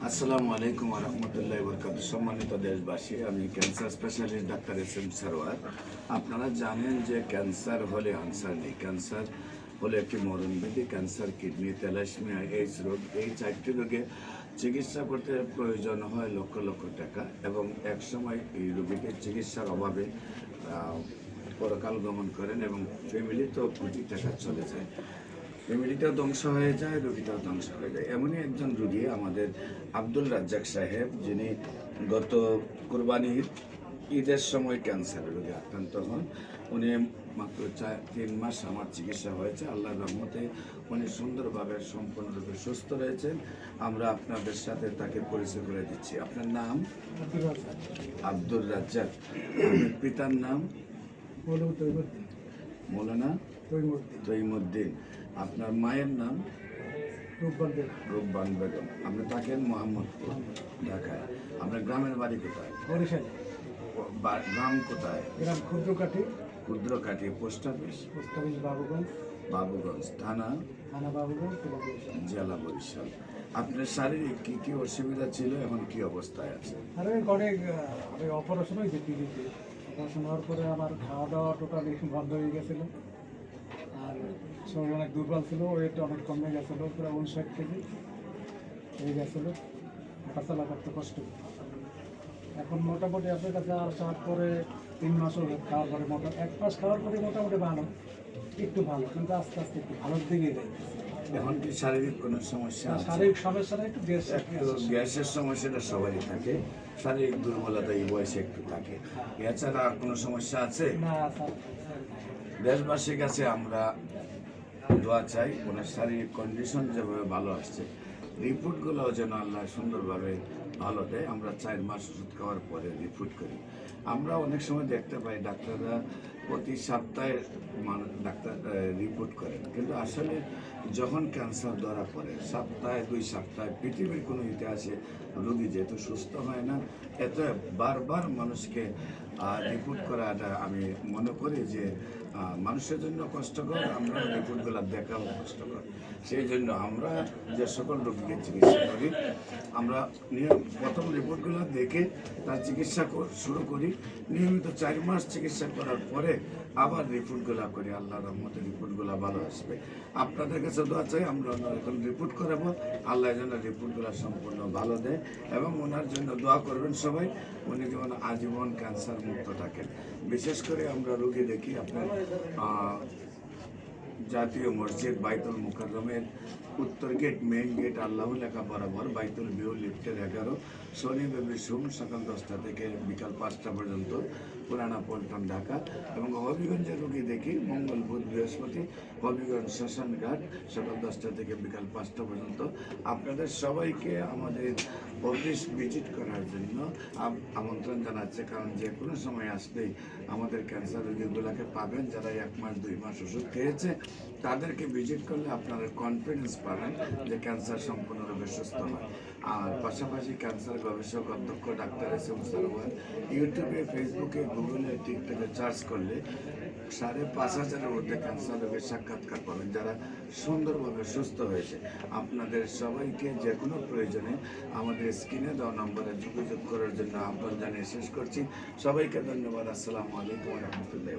আসসালামু আলাইকুম রহমতুল্লাহ বরকাত। সম্মানিত দেশবাসী, আমি cancer specialist doctor SM. Sarwar. আপনারা জানেন যে ক্যান্সার হলে আনসার নেই। ক্যান্সার হলে একটি মরণব্যাধি। ক্যান্সার, কিডনি, থ্যালাসেমিয়া, এইডস রোগ, এই 4টি রোগে চিকিৎসা করতে প্রয়োজন হয় লক্ষ লক্ষ টাকা, এবং একসময় এই রোগীদের চিকিৎসার অভাবে পরকাল গমন করেন এবং ফ্যামিলিতেও কোটি টাকা চলে যায়। ফ্যামিলিটাও ধ্বংস হয়ে যায়, রোগীটাও ধ্বংস হয়ে যায়। এমনই একজন রোগী আমাদের আব্দুল রাজ্জাক সাহেব, যিনি গত কোরবানির ঈদের সময় ক্যান্সার রোগে আক্রান্ত হন। উনি মাত্র 3 মাস আমার চিকিৎসা হয়েছে। আল্লাহর রহমতে উনি সুন্দরভাবে সম্পূর্ণরূপে সুস্থ রয়েছেন। আমরা আপনাদের সাথে তাকে পরিচয় করে দিচ্ছি। আপনার নাম? আব্দুল রাজ্জাক। আপনার পিতার নাম? মৌলানা তৈমুদ্দিন। আপনার মায়ের নাম? রূপবান বেগম। আপনি থাকেন মোহাম্মদপুর, ঢাকায়। আপনার গ্রামের বাড়ি কোথায়? গ্রাম কোথায়? ক্ষুদ্রকাঠি। Post office? বাবুগঞ্জ। থানা? বাবুগঞ্জ, জেলা বরিশাল। আপনার শারীরিক কি কি অসুবিধা ছিল, এখন কি অবস্থায় আছে? অপারেশন হয়েছে টিভিতে। অপারেশন হওয়ার পরে আমার খাওয়া দাওয়া টোটালি বন্ধ হয়ে গেছিল, আর শরীর অনেক দুর্বল ছিল, ওয়েট অনেক কমে গেছিলো, প্রায় 59 কেজি হয়ে গেছিলো। হাঁটাচলা করতে কষ্ট। এখন মোটামুটি আপনার কাছে আসার পরে 3 মাস হলো, খাওয়ার পরে 1 মাস খাওয়ার পরে মোটামুটি ভালো, একটু ভালো, কিন্তু আস্তে আস্তে একটু ভালোর দিকে যাই। এখন কি শারীরিক কোনো সমস্যা? শারীরিক সমস্যাটা একটু গ্যাসের সমস্যাটা সবারই থাকে, শারীরিক দুর্বলতা এই বয়সে একটু থাকে। এছাড়া আর কোনো সমস্যা আছে? না। দেশবাসীর কাছে আমরা দোয়া চাই, ওনার শারীরিক কন্ডিশন যেভাবে ভালো আসছে, রিপোর্টগুলোও যেন আল্লাহ সুন্দরভাবে ভালো দেয়। আমরা 4 মাস ওষুধ খাওয়ার পরে রিপোর্ট করি। আমরা অনেক সময় দেখতে পাই ডাক্তাররা প্রতি সপ্তাহে ডাক্তার রিপোর্ট করেন, কিন্তু আসলে যখন ক্যান্সার ধরা পড়ে সপ্তাহে 2 সপ্তাহে পৃথিবীর কোনো ইতিহাসে রোগী যেহেতু সুস্থ হয় না, এত বারবার মানুষকে রিপোর্ট করাটা আমি মনে করি যে মানুষের জন্য কষ্টকর, আমরা রিপোর্টগুলো দেখাও কষ্টকর। সেই জন্য আমরা যে সকল রোগীকে চিকিৎসা করি, আমরা প্রথম রিপোর্টগুলো দেখে তার চিকিৎসা শুরু করি। নিয়মিত 4 মাস চিকিৎসা করার পরে আবার রিপোর্টগুলো করি। আল্লাহর রহমতে রিপোর্টগুলো ভালো আসবে। আপনাদের কাছে দোয়া চাই, আমরা এখন রিপোর্ট করাবো, আল্লাহ যেন রিপোর্টগুলো সম্পূর্ণ ভালো দেয়, এবং ওনার জন্য দোয়া করবেন সবাই, উনি যেমন আজীবন ক্যান্সার মুক্ত থাকেন। বিশেষ করে আমরা রোগী দেখি আপনার জাতীয় মসজিদ বাইতুল মুকাররমের উত্তর গেট, মেইন গেট, আল্লাহ লেখা বরাবর, বাইতুল বিউ, লিফটের 11, শনি রবি সোম সকাল 10টা থেকে বিকাল 5টা পর্যন্ত, পুরানা পল্টন, ঢাকা। এবং হবিগঞ্জের রোগী দেখি মঙ্গল বুধ বৃহস্পতি, হবিগঞ্জ শ্মশানঘাট, সকাল 10টা থেকে বিকাল 5টা পর্যন্ত। আপনাদের সবাইকে আমাদের অফিস ভিজিট করার জন্য আমন্ত্রণ জানাচ্ছে, কারণ যে কোনো সময় আসলেই আমাদের ক্যান্সার রোগীগুলোকে পাবেন। যারা 1 মাস 2 মাস ওষুধ খেয়েছে, তাদেরকে ভিজিট করলে আপনারা কনফিডেন্স পাবেন যে ক্যান্সার সম্পূর্ণরূপে সুস্থ হয়। আর পাশাপাশি ক্যান্সার গবেষক অধ্যক্ষ ডাক্তার এস.এম. সারোয়ার ইউটিউবে, ফেসবুকে, গুগলে, টিকটকে সার্চ করলে 5,500-এর মধ্যে ক্যান্সার রোগের সাক্ষাৎকার পাবেন, যারা সুন্দরভাবে সুস্থ হয়েছে। আপনাদের সবাইকে যে কোনো প্রয়োজনে আমাদের স্ক্রিনে দেওয়া নম্বরে যোগাযোগ করার জন্য আহ্বান জানিয়ে শেষ করছি। সবাইকে ধন্যবাদ। আসসালামু আলাইকুম রহমতুল্লাহ।